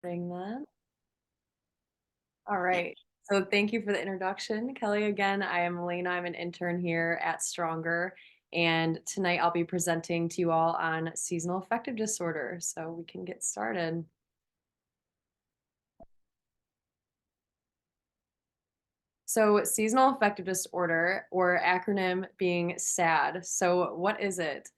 Bring that. All right. So thank you for the introduction, Kelly. Again, I am Alayna. I'm an intern here at Stronger. And tonight I'll be presenting to you all on seasonal affective disorder. So we can get started. So, seasonal affective disorder, or acronym being SAD. So, what is it?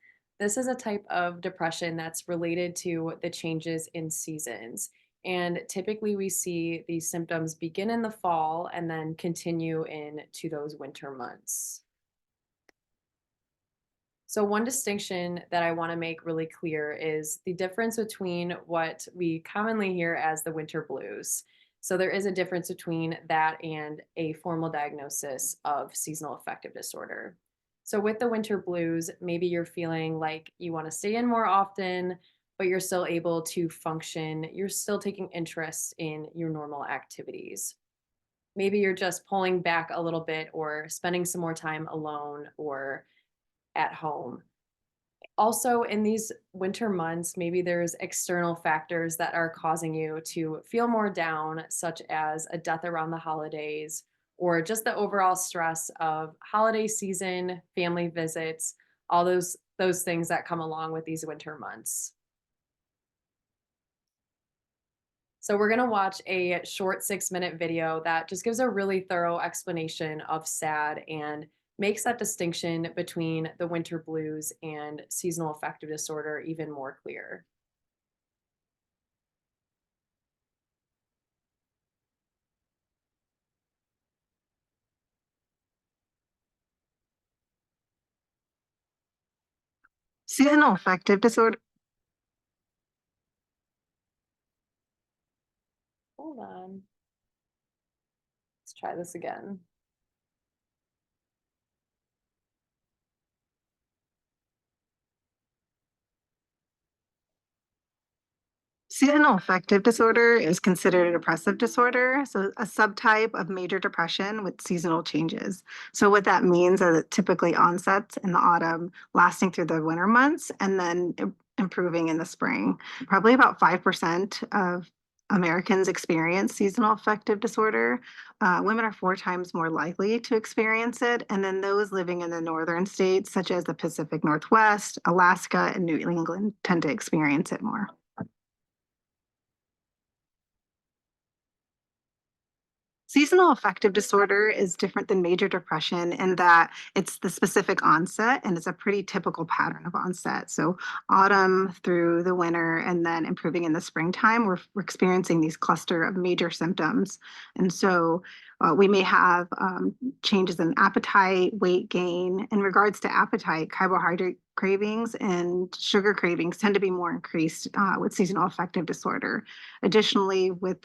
This is a type of depression that's related to the changes in seasons. And typically, we see these symptoms begin in the fall and then continue into those winter months. So, one distinction that I want to make really clear is the difference between what we commonly hear as the winter blues. So, there is a difference between that and a formal diagnosis of seasonal affective disorder. So, with the winter blues, maybe you're feeling like you want to stay in more often, but you're still able to function. You're still taking interest in your normal activities. Maybe you're just pulling back a little bit or spending some more time alone or at home. Also, in these winter months, maybe there's external factors that are causing you to feel more down, such as a death around the holidays or just the overall stress of holiday season, family visits, all those things that come along with these winter months. So we're going to watch a short 6-minute video that just gives a really thorough explanation of SAD and makes that distinction between the winter blues and seasonal affective disorder even more clear. Seasonal affective disorder. Hold on. Let's try this again. Seasonal affective disorder is considered a depressive disorder, so a subtype of major depression with seasonal changes. So what that means is it typically onsets in the autumn, lasting through the winter months, and then improving in the spring. Probably about 5% of Americans experience seasonal affective disorder. Women are 4 times more likely to experience it, and then those living in the northern states, such as the Pacific Northwest, Alaska, and New England, tend to experience it more. Seasonal affective disorder is different than major depression in that it's the specific onset and it's a pretty typical pattern of onset. So, autumn through the winter and then improving in the springtime, we're experiencing these cluster of major symptoms. And so, we may have changes in appetite, weight gain. In regards to appetite, carbohydrate cravings and sugar cravings tend to be more increased with seasonal affective disorder. Additionally, with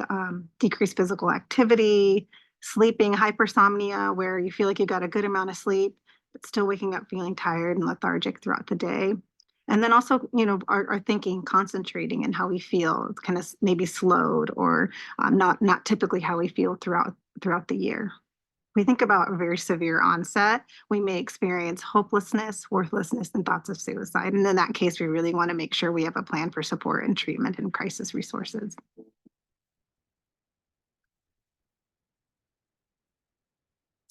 decreased physical activity, sleeping, hypersomnia, where you feel like you got a good amount of sleep, but still waking up feeling tired and lethargic throughout the day. And then also, our thinking, concentrating, and how we feel. It's kind of maybe slowed or not typically how we feel throughout the year. We think about a very severe onset, we may experience hopelessness, worthlessness, and thoughts of suicide. And in that case, we really want to make sure we have a plan for support and treatment and crisis resources.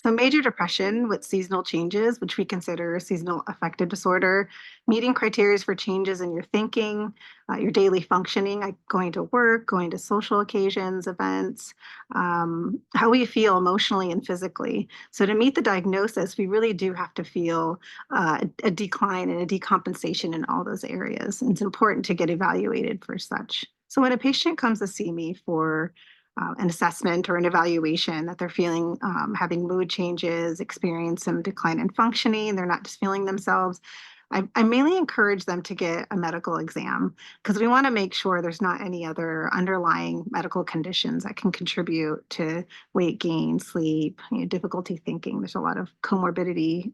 So major depression with seasonal changes, which we consider seasonal affective disorder, meeting criteria for changes in your thinking, your daily functioning, like going to work, going to social occasions, events, how we feel emotionally and physically. So to meet the diagnosis, we really do have to feel a decline and a decompensation in all those areas. And it's important to get evaluated for such. So when a patient comes to see me for an assessment or an evaluation that they're feeling having mood changes, experience some decline in functioning, they're not just feeling themselves. I mainly encourage them to get a medical exam because we want to make sure there's not any other underlying medical conditions that can contribute to weight gain, sleep, difficulty thinking. There's a lot of comorbidity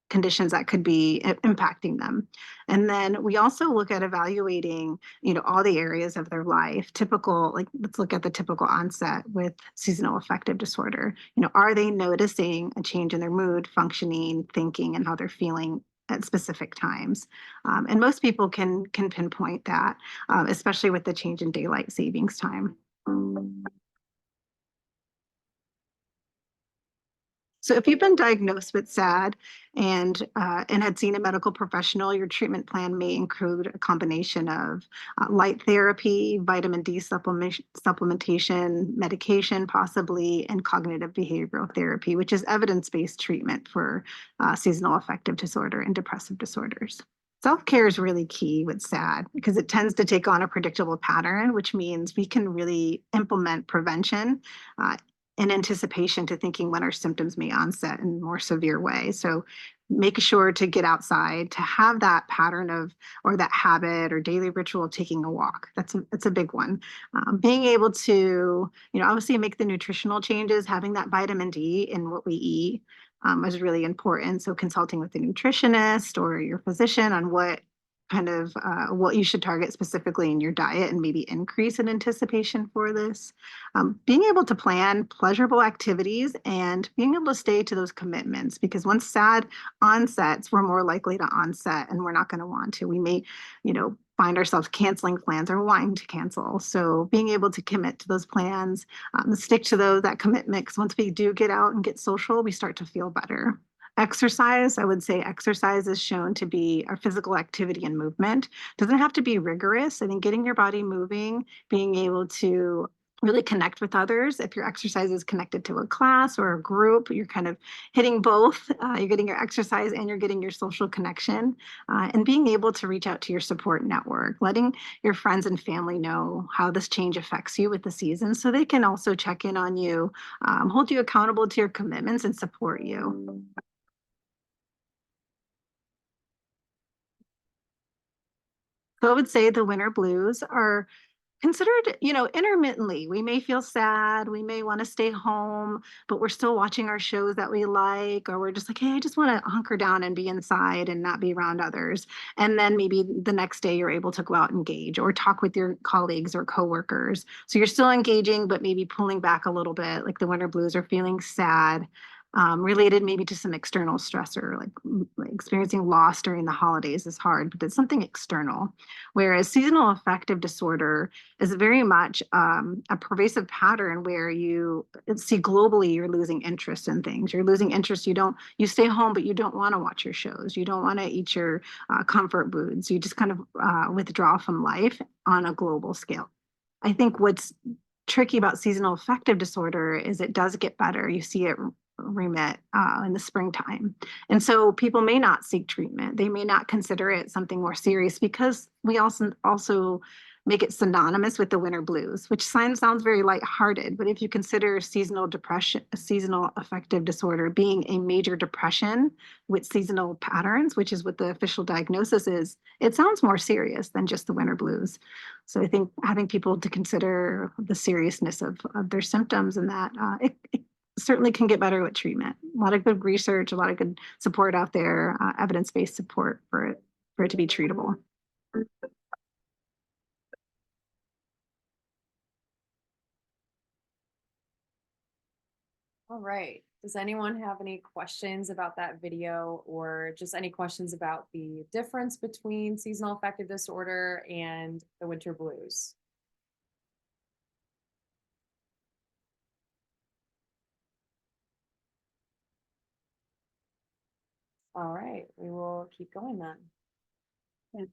conditions that could be impacting them. And then we also look at evaluating, all the areas of their life. Typical, like let's look at the typical onset with seasonal affective disorder. Are they noticing a change in their mood, functioning, thinking, and how they're feeling at specific times. And most people can pinpoint that, especially with the change in daylight savings time. So if you've been diagnosed with SAD and had seen a medical professional, your treatment plan may include a combination of light therapy, vitamin D supplementation, medication possibly, and cognitive behavioral therapy, which is evidence-based treatment for seasonal affective disorder and depressive disorders. Self-care is really key with SAD because it tends to take on a predictable pattern, which means we can really implement prevention uh, in anticipation to thinking when our symptoms may onset in more severe way. So make sure to get outside, to have that pattern of, or that habit or daily ritual of taking a walk. That's a big one. Being able to, obviously make the nutritional changes, having that vitamin D in what we eat is really important. So consulting with a nutritionist or your physician on what you should target specifically in your diet and maybe increase in anticipation for this. Being able to plan pleasurable activities and being able to stay to those commitments, because once SAD onsets, we're more likely to onset and we're not going to want to. We may, find ourselves canceling plans or wanting to cancel. So being able to commit to those plans, stick to that commitment, because once we do get out and get social, we start to feel better. Exercise, I would say exercise is shown to be our physical activity and movement. Doesn't have to be rigorous. I think getting your body moving, being able to really connect with others. If your exercise is connected to a class or a group, you're kind of hitting both. You're getting your exercise and you're getting your social connection, and being able to reach out to your support network, letting your friends and family know how this change affects you with the season so they can also check in on you, hold you accountable to your commitments and support you. So I would say the winter blues are considered, intermittently. We may feel sad, we may want to stay home, but we're still watching our shows that we like, or we're just like, hey, I just want to hunker down and be inside and not be around others. And then maybe the next day you're able to go out and engage or talk with your colleagues or coworkers. So you're still engaging, but maybe pulling back a little bit, like the winter blues are feeling sad. Related maybe to some external stressor, like experiencing loss during the holidays is hard, but it's something external. Whereas seasonal affective disorder is very much a pervasive pattern where you see globally you're losing interest in things. You're losing interest. You stay home, but you don't want to watch your shows. You don't want to eat your comfort foods. You just kind of withdraw from life on a global scale. I think what's tricky about seasonal affective disorder is it does get better. You see it remit in the springtime. And so people may not seek treatment. They may not consider it something more serious because we also make it synonymous with the winter blues, which sounds very lighthearted. But if you consider seasonal depression, seasonal affective disorder being a major depression with seasonal patterns, which is what the official diagnosis is, it sounds more serious than just the winter blues. So I think having people to consider the seriousness of their symptoms and that it certainly can get better with treatment. A lot of good research, a lot of good support out there, evidence-based support for it to be treatable. All right. Does anyone have any questions about that video or just any questions about the difference between seasonal affective disorder and the winter blues? All right, we will keep going then. Yeah.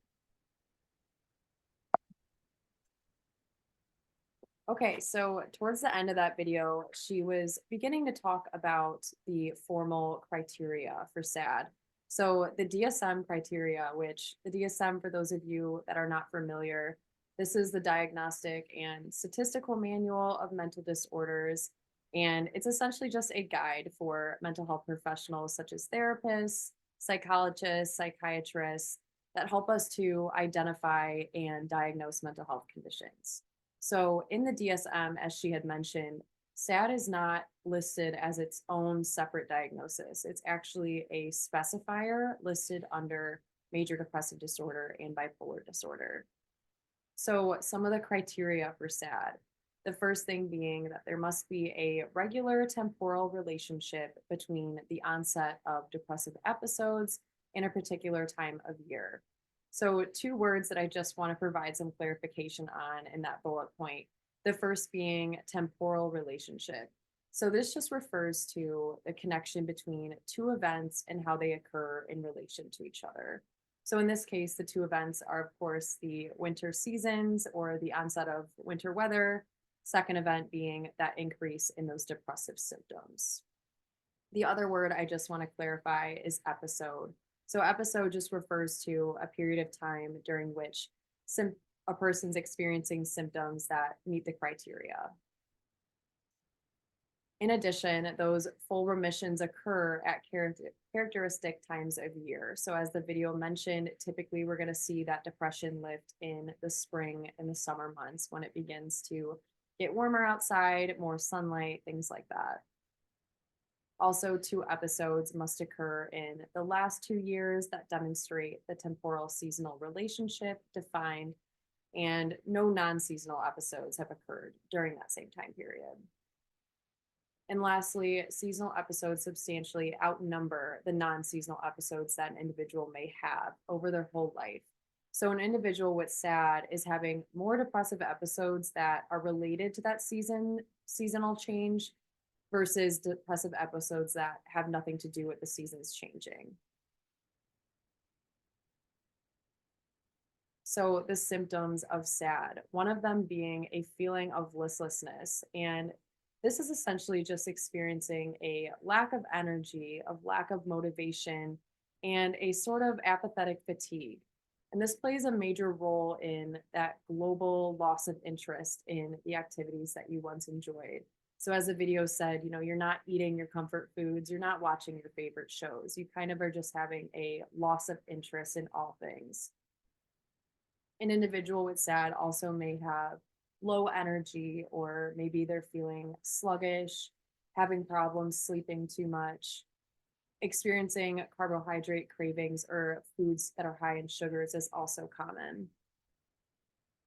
Okay, so towards the end of that video, she was beginning to talk about the formal criteria for SAD. So the DSM criteria, which the DSM, for those of you that are not familiar, this is the Diagnostic and Statistical Manual of Mental Disorders. And it's essentially just a guide for mental health professionals such as therapists, psychologists, psychiatrists that help us to identify and diagnose mental health conditions. So in the DSM, as she had mentioned, SAD is not listed as its own separate diagnosis. It's actually a specifier listed under major depressive disorder and bipolar disorder. So some of the criteria for SAD, the first thing being that there must be a regular temporal relationship between the onset of depressive episodes in a particular time of year. So, two words that I just want to provide some clarification on in that bullet point. The first being temporal relationship. So, this just refers to the connection between two events and how they occur in relation to each other. So, in this case, the two events are, of course, the winter seasons or the onset of winter weather. Second event being that increase in those depressive symptoms. The other word I just want to clarify is episode. So, episode just refers to a period of time during which a person's experiencing symptoms that meet the criteria. In addition, those full remissions occur at characteristic times of year. So, as the video mentioned, typically we're going to see that depression lift in the spring and the summer months when it begins to get warmer outside, more sunlight, things like that. Also, two episodes must occur in the last 2 years that demonstrate the temporal seasonal relationship defined, and no non seasonal episodes have occurred during that same time period. And lastly, seasonal episodes substantially outnumber the non seasonal episodes that an individual may have over their whole life. So, an individual with SAD is having more depressive episodes that are related to that seasonal change versus depressive episodes that have nothing to do with the seasons changing. So, the symptoms of SAD, one of them being a feeling of listlessness. And this is essentially just experiencing a lack of energy, of lack of motivation, and a sort of apathetic fatigue. And this plays a major role in that global loss of interest in the activities that you once enjoyed. So, as the video said, you're not eating your comfort foods, you're not watching your favorite shows. You kind of are just having a loss of interest in all things. An individual with SAD also may have low energy, or maybe they're feeling sluggish, having problems sleeping too much, experiencing carbohydrate cravings or foods that are high in sugars is also common.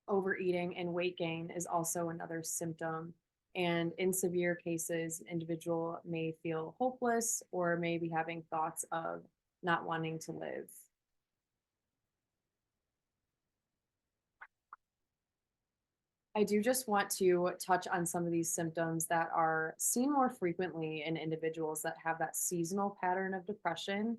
Overeating and weight gain is also another symptom. And in severe cases, an individual may feel hopeless or may be having thoughts of not wanting to live. I do just want to touch on some of these symptoms that are seen more frequently in individuals that have that seasonal pattern of depression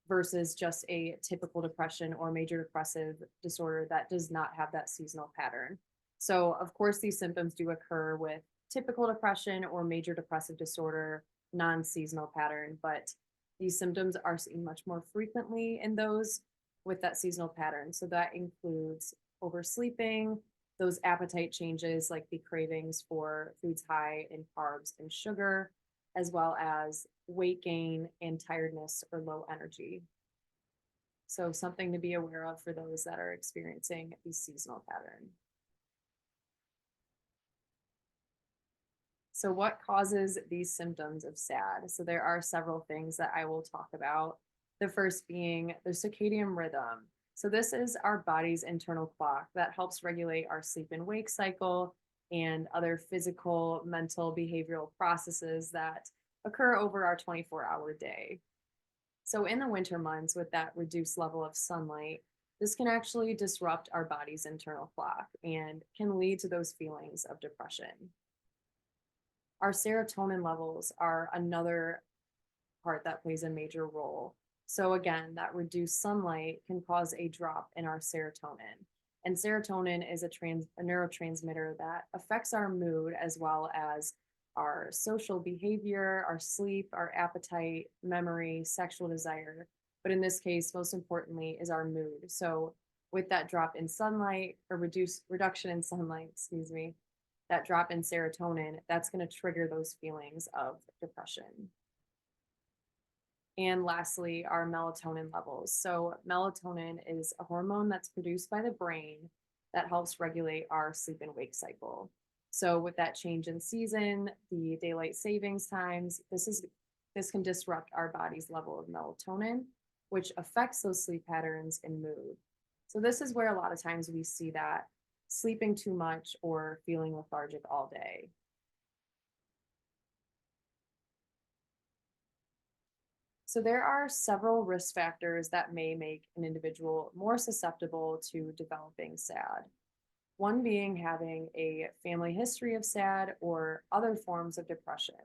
versus just a typical depression or major depressive disorder that does not have that seasonal pattern. So, of course, these symptoms do occur with typical depression or major depressive disorder, non seasonal pattern, but these symptoms are seen much more frequently in those with that seasonal pattern. So, that includes oversleeping, those appetite changes like the cravings for foods high in carbs and sugar, as well as weight gain and tiredness or low energy. So, something to be aware of for those that are experiencing the seasonal pattern. So, what causes these symptoms of SAD? So, there are several things that I will talk about. The first being the circadian rhythm. So, this is our body's internal clock that helps regulate our sleep and wake cycle and other physical, mental, behavioral processes that occur over our 24-hour day. So, in the winter months, with that reduced level of sunlight, this can actually disrupt our body's internal clock and can lead to those feelings of depression. Our serotonin levels are another part that plays a major role. So again, that reduced sunlight can cause a drop in our serotonin. And serotonin is a neurotransmitter that affects our mood as well as our social behavior, our sleep, our appetite, memory, sexual desire. But in this case, most importantly, is our mood. So with that drop in sunlight or reduction in sunlight, that drop in serotonin, that's going to trigger those feelings of depression. And lastly, our melatonin levels. So, melatonin is a hormone that's produced by the brain that helps regulate our sleep and wake cycle. So, with that change in season, the daylight savings times, this can disrupt our body's level of melatonin, which affects those sleep patterns and mood. So, this is where a lot of times we see that sleeping too much or feeling lethargic all day. So there are several risk factors that may make an individual more susceptible to developing SAD. One being having a family history of SAD or other forms of depression.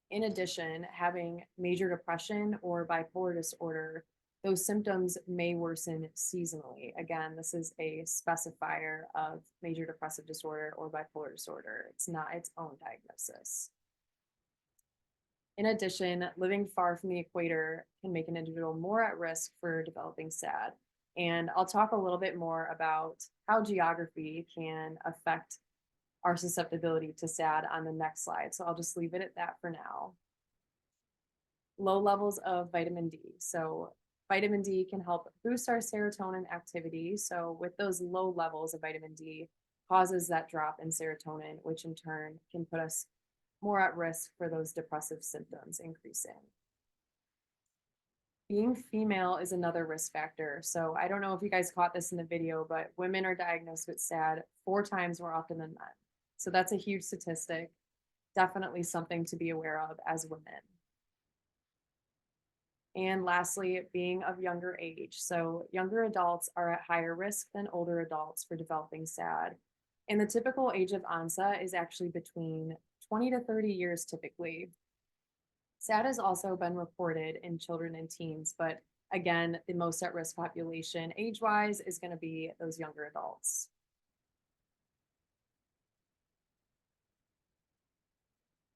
In addition, having major depression or bipolar disorder, those symptoms may worsen seasonally. Again, this is a specifier of major depressive disorder or bipolar disorder. It's not its own diagnosis. In addition, living far from the equator can make an individual more at risk for developing SAD. And I'll talk a little bit more about how geography can affect our susceptibility to SAD on the next slide. So I'll just leave it at that for now. Low levels of vitamin D. So vitamin D can help boost our serotonin activity. So with those low levels of vitamin D causes that drop in serotonin, which in turn can put us more at risk for those depressive symptoms increasing. Being female is another risk factor. So I don't know if you guys caught this in the video, but women are diagnosed with SAD 4 times more often than men. So that's a huge statistic. Definitely something to be aware of as women. And lastly, being of younger age. So younger adults are at higher risk than older adults for developing SAD. And the typical age of onset is actually between 20 to 30 years typically. SAD has also been reported in children and teens, but again, the most at risk population age-wise is going to be those younger adults.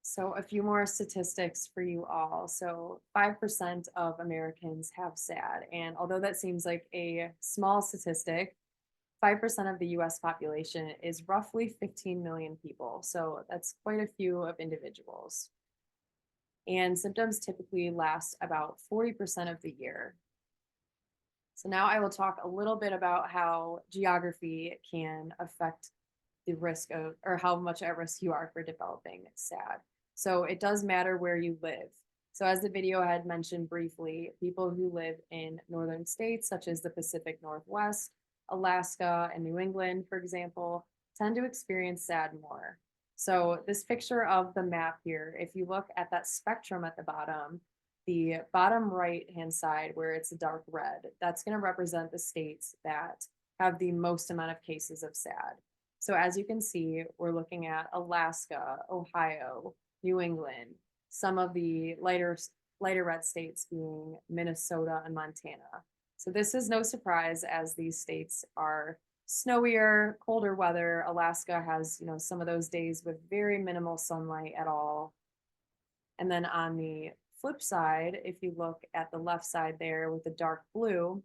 So a few more statistics for you all. So 5% of Americans have SAD. And although that seems like a small statistic, 5% of the US population is roughly 15 million people. So that's quite a few of individuals. And symptoms typically last about 40% of the year. So now I will talk a little bit about how geography can affect the risk of, or how much at risk you are for developing SAD. So it does matter where you live. So as the video had mentioned briefly, people who live in northern states such as the Pacific Northwest, Alaska, and New England, for example, tend to experience SAD more. So this picture of the map here, if you look at that spectrum at the bottom right-hand side where it's dark red, that's going to represent the states that have the most amount of cases of SAD. So as you can see, we're looking at Alaska, Ohio, New England, some of the lighter red states being Minnesota and Montana. So this is no surprise as these states are snowier, colder weather. Alaska has, some of those days with very minimal sunlight at all. And then on the flip side, if you look at the left side there with the dark blue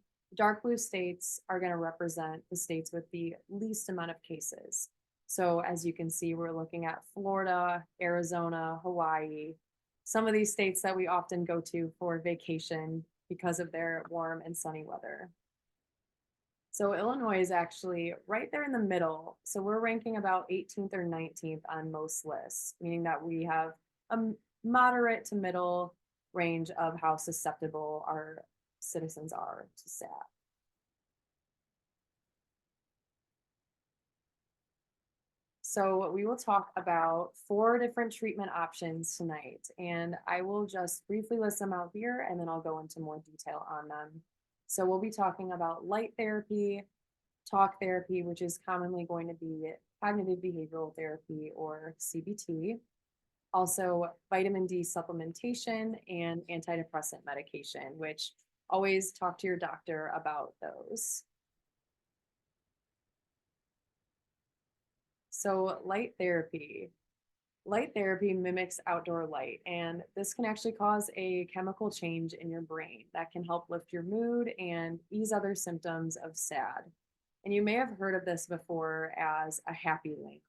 states are going to represent the states with the least amount of cases. So as you can see, we're looking at Florida, Arizona, Hawaii, some of these states that we often go to for vacation because of their warm and sunny weather. So Illinois is actually right there in the middle. So we're ranking about 18th or 19th on most lists, meaning that we have a moderate to middle range of how susceptible our citizens are to SAD. So we will talk about 4 different treatment options tonight, and I will just briefly list them out here, and then I'll go into more detail on them. So we'll be talking about light therapy, talk therapy, which is commonly going to be cognitive behavioral therapy or CBT, also vitamin D supplementation and antidepressant medication, which always talk to your doctor about those. So light therapy. Light therapy mimics outdoor light, and this can actually cause a chemical change in your brain that can help lift your mood and ease other symptoms of SAD. And you may have heard of this before as a happy link.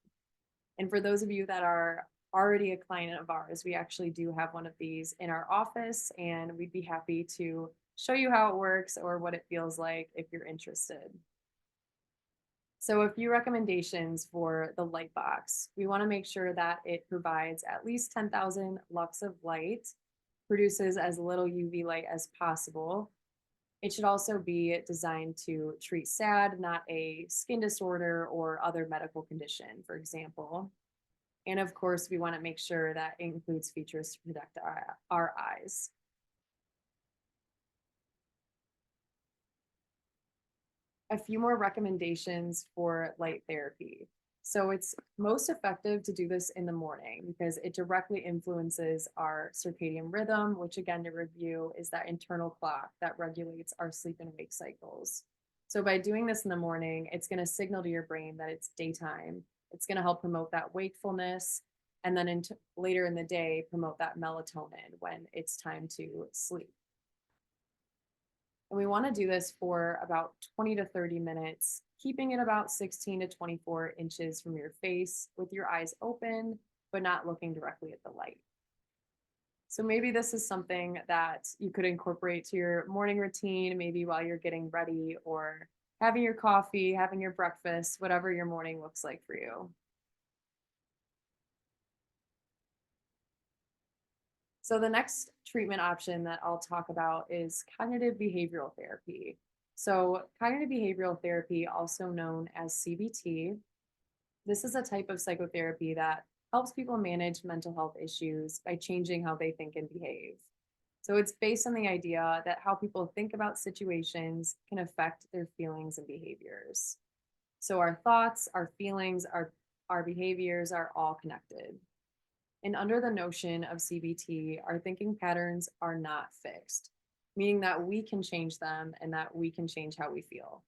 And for those of you that are already a client of ours, we actually do have one of these in our office, and we'd be happy to show you how it works or what it feels like if you're interested. So a few recommendations for the light box. We want to make sure that it provides at least 10,000 lux of light, produces as little UV light as possible. It should also be designed to treat SAD, not a skin disorder or other medical condition, for example. And of course, we want to make sure that it includes features to protect our eyes. A few more recommendations for light therapy. So it's most effective to do this in the morning because it directly influences our circadian rhythm, which again, to review, is that internal clock that regulates our sleep and wake cycles. So by doing this in the morning, it's going to signal to your brain that it's daytime. It's going to help promote that wakefulness. And then later in the day, promote that melatonin when it's time to sleep. And we want to do this for about 20 to 30 minutes, keeping it about 16 to 24 inches from your face with your eyes open, but not looking directly at the light. So maybe this is something that you could incorporate to your morning routine, maybe while you're getting ready or having your coffee, having your breakfast, whatever your morning looks like for you. So the next treatment option that I'll talk about is cognitive behavioral therapy. So cognitive behavioral therapy, also known as CBT, this is a type of psychotherapy that helps people manage mental health issues by changing how they think and behave. So it's based on the idea that how people think about situations can affect their feelings and behaviors. So our thoughts, our feelings, our behaviors are all connected. And under the notion of CBT, our thinking patterns are not fixed, meaning that we can change them and that we can change how we feel.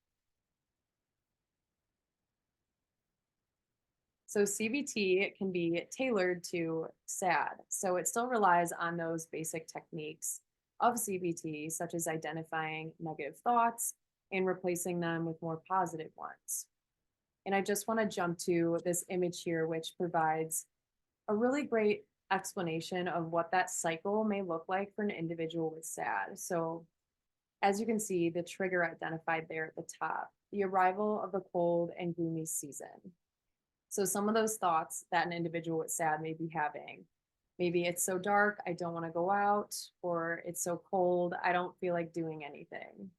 So CBT can be tailored to SAD. So it still relies on those basic techniques of CBT, such as identifying negative thoughts and replacing them with more positive ones. And I just want to jump to this image here, which provides a really great explanation of what that cycle may look like for an individual with SAD. So as you can see, the trigger identified there at the top, the arrival of the cold and gloomy season. So some of those thoughts that an individual with SAD may be having, maybe it's so dark, I don't want to go out, or it's so cold, I don't feel like doing anything.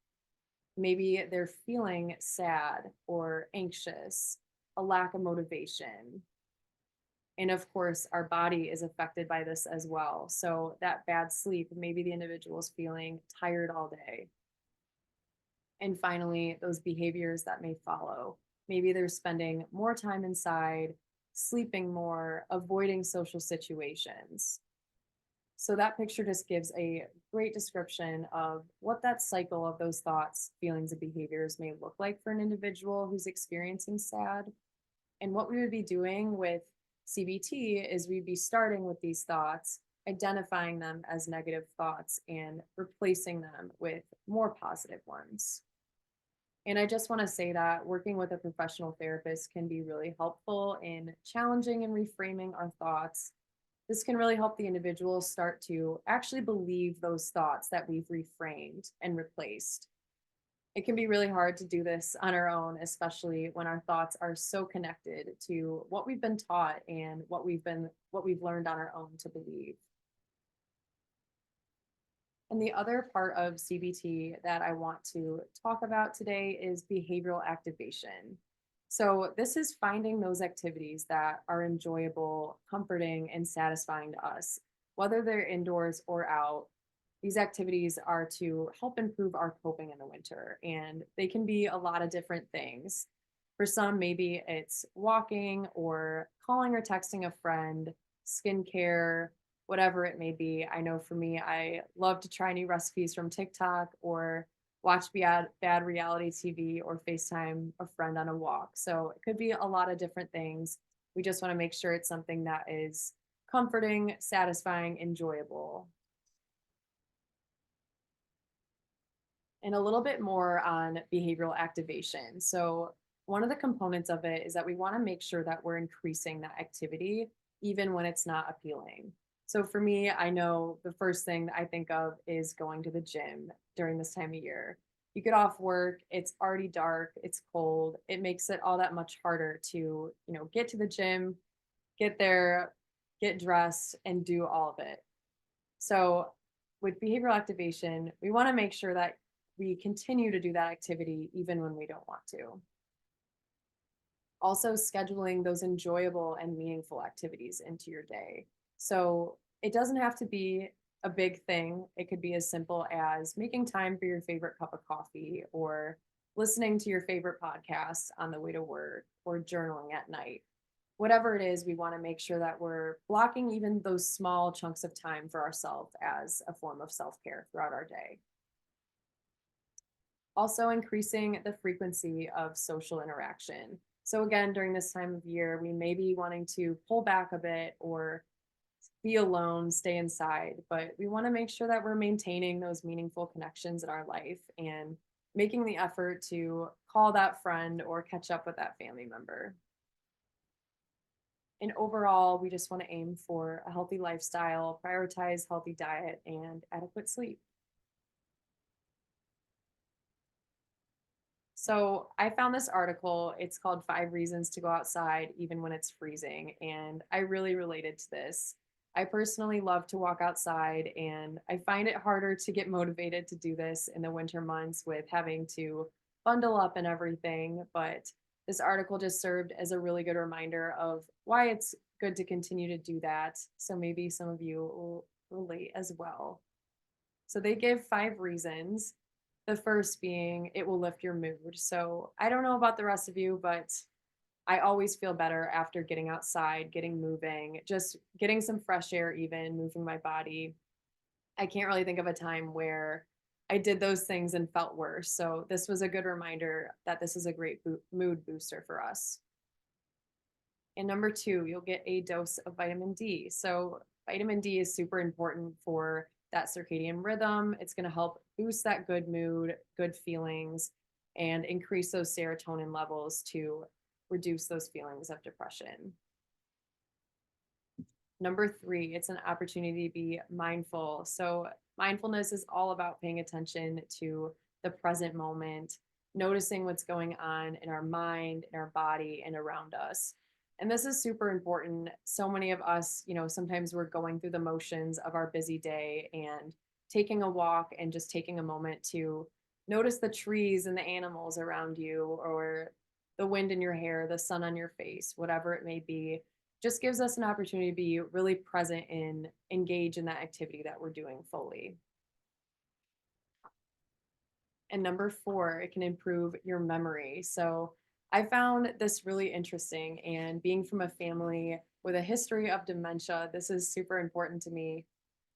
Maybe they're feeling sad or anxious, a lack of motivation. And of course, our body is affected by this as well. So that bad sleep, maybe the individual's feeling tired all day. And finally, those behaviors that may follow. Maybe they're spending more time inside, sleeping more, avoiding social situations. So that picture just gives a great description of what that cycle of those thoughts, feelings, and behaviors may look like for an individual who's experiencing SAD. And what we would be doing with CBT is we'd be starting with these thoughts, identifying them as negative thoughts, and replacing them with more positive ones. And I just want to say that working with a professional therapist can be really helpful in challenging and reframing our thoughts. This can really help the individual start to actually believe those thoughts that we've reframed and replaced. It can be really hard to do this on our own, especially when our thoughts are so connected to what we've been taught and what we've learned on our own to believe. And the other part of CBT that I want to talk about today is behavioral activation. So, this is finding those activities that are enjoyable, comforting, and satisfying to us, whether they're indoors or out. These activities are to help improve our coping in the winter, and they can be a lot of different things. For some, maybe it's walking or calling or texting a friend, skincare, whatever it may be. I know for me, I love to try new recipes from TikTok or watch bad reality TV or FaceTime a friend on a walk. So it could be a lot of different things. We just want to make sure it's something that is comforting, satisfying, enjoyable. And a little bit more on behavioral activation. So, one of the components of it is that we want to make sure that we're increasing that activity, even when it's not appealing. So, for me, I know the first thing that I think of is going to the gym during this time of year. You get off work, it's already dark, it's cold. It makes it all that much harder to, get to the gym, get there, get dressed, and do all of it. So, with behavioral activation, we want to make sure that we continue to do that activity even when we don't want to. Also, scheduling those enjoyable and meaningful activities into your day. So, it doesn't have to be a big thing. It could be as simple as making time for your favorite cup of coffee or listening to your favorite podcasts on the way to work, or journaling at night. Whatever it is, we want to make sure that we're blocking even those small chunks of time for ourselves as a form of self care throughout our day. Also, increasing the frequency of social interaction. So, again, during this time of year, we may be wanting to pull back a bit or be alone, stay inside, but we want to make sure that we're maintaining those meaningful connections in our life and making the effort to call that friend or catch up with that family member. And overall, we just want to aim for a healthy lifestyle, prioritize healthy diet, and adequate sleep. So I found this article. It's called Five Reasons to Go Outside Even When It's Freezing. And I really related to this. I personally love to walk outside, and I find it harder to get motivated to do this in the winter months with having to bundle up and everything. But this article just served as a really good reminder of why it's good to continue to do that. So maybe some of you will relate as well. So they give five reasons. The first being it will lift your mood. So I don't know about the rest of you, but I always feel better after getting outside, getting moving, just getting some fresh air, even moving my body. I can't really think of a time where I did those things and felt worse. So this was a good reminder that this is a great mood booster for us. And number two, you'll get a dose of vitamin D. So, vitamin D is super important for that circadian rhythm. It's going to help boost that good mood, good feelings, and increase those serotonin levels to reduce those feelings of depression. Number three, it's an opportunity to be mindful. So, mindfulness is all about paying attention to the present moment, noticing what's going on in our mind, in our body, and around us. And this is super important. So many of us, sometimes we're going through the motions of our busy day, and taking a walk and just taking a moment to notice the trees and the animals around you, or the wind in your hair, the sun on your face, whatever it may be, just gives us an opportunity to be really present and engage in that activity that we're doing fully. And number four, it can improve your memory. So I found this really interesting, and being from a family with a history of dementia, this is super important to me.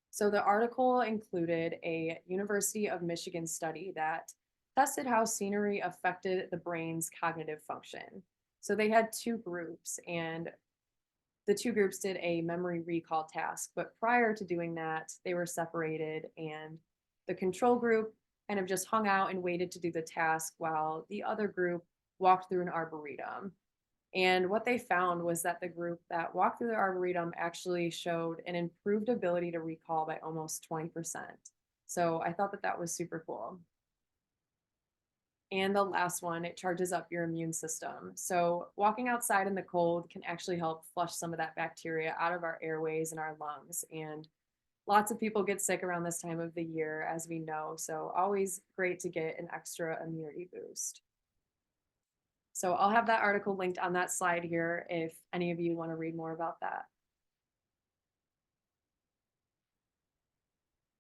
So the article included a University of Michigan study that tested how scenery affected the brain's cognitive function. So they had two groups, and the two groups did a memory recall task, but prior to doing that, they were separated, and the control group kind of just hung out and waited to do the task while the other group walked through an arboretum. And what they found was that the group that walked through the arboretum actually showed an improved ability to recall by almost 20%. So I thought that that was super cool. And the last one, it charges up your immune system. So, walking outside in the cold can actually help flush some of that bacteria out of our airways and our lungs. And lots of people get sick around this time of the year, as we know. So, always great to get an extra immunity boost. So, I'll have that article linked on that slide here if any of you want to read more about that.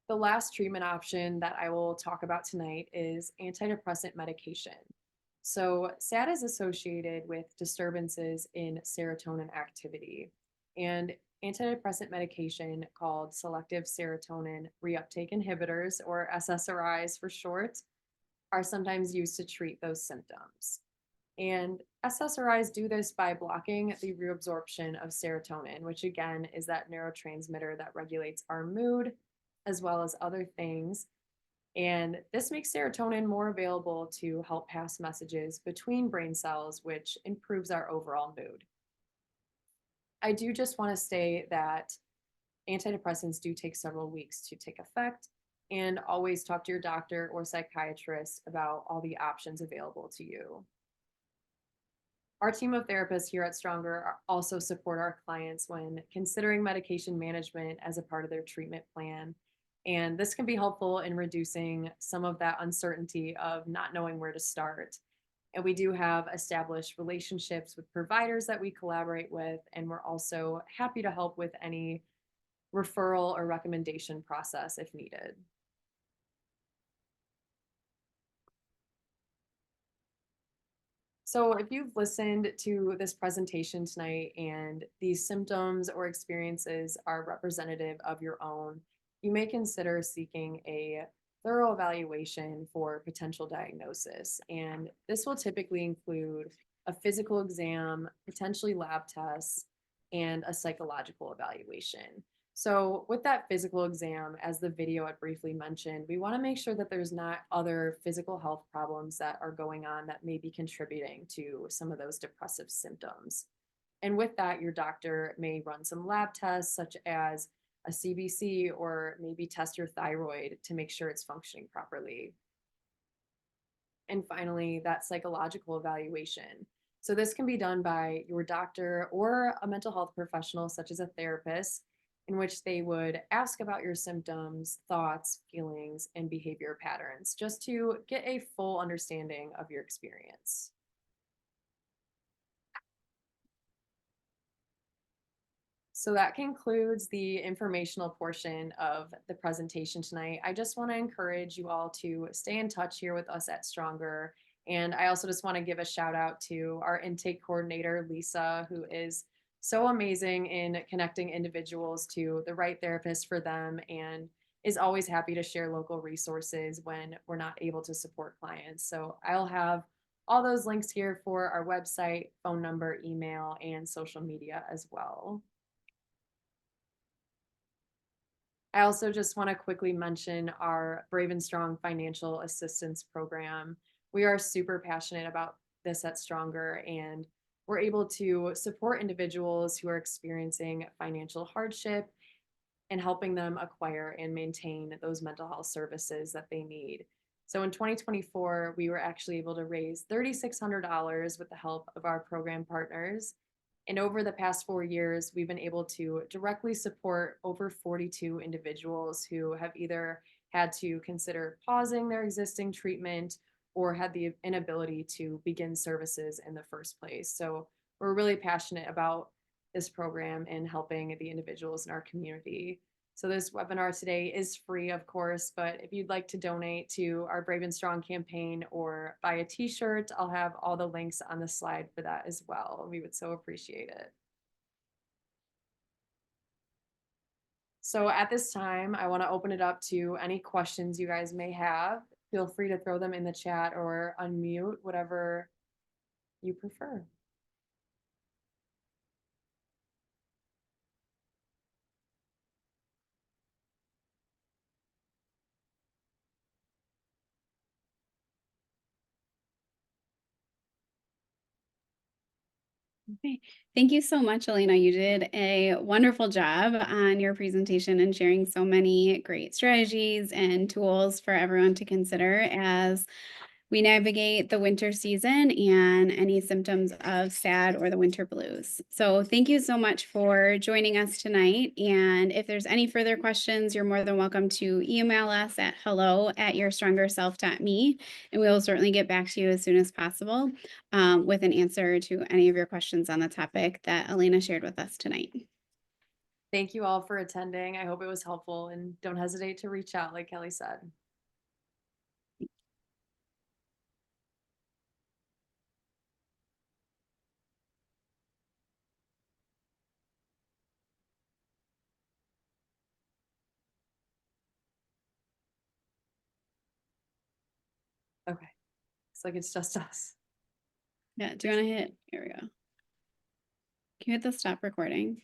The last treatment option that I will talk about tonight is antidepressant medication. So, SAD is associated with disturbances in serotonin activity, and antidepressant medication called selective serotonin reuptake inhibitors, or SSRIs for short, are sometimes used to treat those symptoms. And SSRIs do this by blocking the reabsorption of serotonin, which again is that neurotransmitter that regulates our mood as well as other things. And this makes serotonin more available to help pass messages between brain cells, which improves our overall mood. I do just want to say that antidepressants do take several weeks to take effect, and always talk to your doctor or psychiatrist about all the options available to you. Our team of therapists here at Stronger also support our clients when considering medication management as a part of their treatment plan. And this can be helpful in reducing some of that uncertainty of not knowing where to start. And we do have established relationships with providers that we collaborate with, and we're also happy to help with any referral or recommendation process if needed. So, if you've listened to this presentation tonight and these symptoms or experiences are representative of your own, you may consider seeking a thorough evaluation for potential diagnosis. And this will typically include a physical exam, potentially lab tests, and a psychological evaluation. So, with that physical exam, as the video had briefly mentioned, we want to make sure that there's not other physical health problems that are going on that may be contributing to some of those depressive symptoms. And with that, your doctor may run some lab tests, such as a CBC, or maybe test your thyroid to make sure it's functioning properly. And finally, that psychological evaluation. So, this can be done by your doctor or a mental health professional, such as a therapist, in which they would ask about your symptoms, thoughts, feelings, and behavior patterns, just to get a full understanding of your experience. So that concludes the informational portion of the presentation tonight. I just want to encourage you all to stay in touch here with us at Stronger. And I also just want to give a shout out to our intake coordinator, Lisa, who is so amazing in connecting individuals to the right therapist for them and is always happy to share local resources when we're not able to support clients. So I'll have all those links here for our website, phone number, email, and social media as well. I also just want to quickly mention our Brave and Strong Financial Assistance Program. We are super passionate about this at Stronger, and we're able to support individuals who are experiencing financial hardship and helping them acquire and maintain those mental health services that they need. So in 2024, we were actually able to raise $3,600 with the help of our program partners. And over the past 4 years, we've been able to directly support over 42 individuals who have either had to consider pausing their existing treatment or had the inability to begin services in the first place. So we're really passionate about this program and helping the individuals in our community. So this webinar today is free, of course, but if you'd like to donate to our Brave and Strong campaign or buy a t-shirt, I'll have all the links on the slide for that as well. We would so appreciate it. So at this time, I want to open it up to any questions you guys may have. Feel free to throw them in the chat or unmute, whatever you prefer. Okay. Thank you so much, Alayna. You did a wonderful job on your presentation and sharing so many great strategies and tools for everyone to consider as we navigate the winter season and any symptoms of SAD or the winter blues. So thank you so much for joining us tonight. And if there's any further questions, you're more than welcome to email us at hello@yourstrongerself.me, and we will certainly get back to you as soon as possible with an answer to any of your questions on the topic that Alayna shared with us tonight. Thank you all for attending. I hope it was helpful, and don't hesitate to reach out, like Kelly said. Okay. It's like it's just us. Yeah, do you want to hit, here we go. Can you hit the stop recording?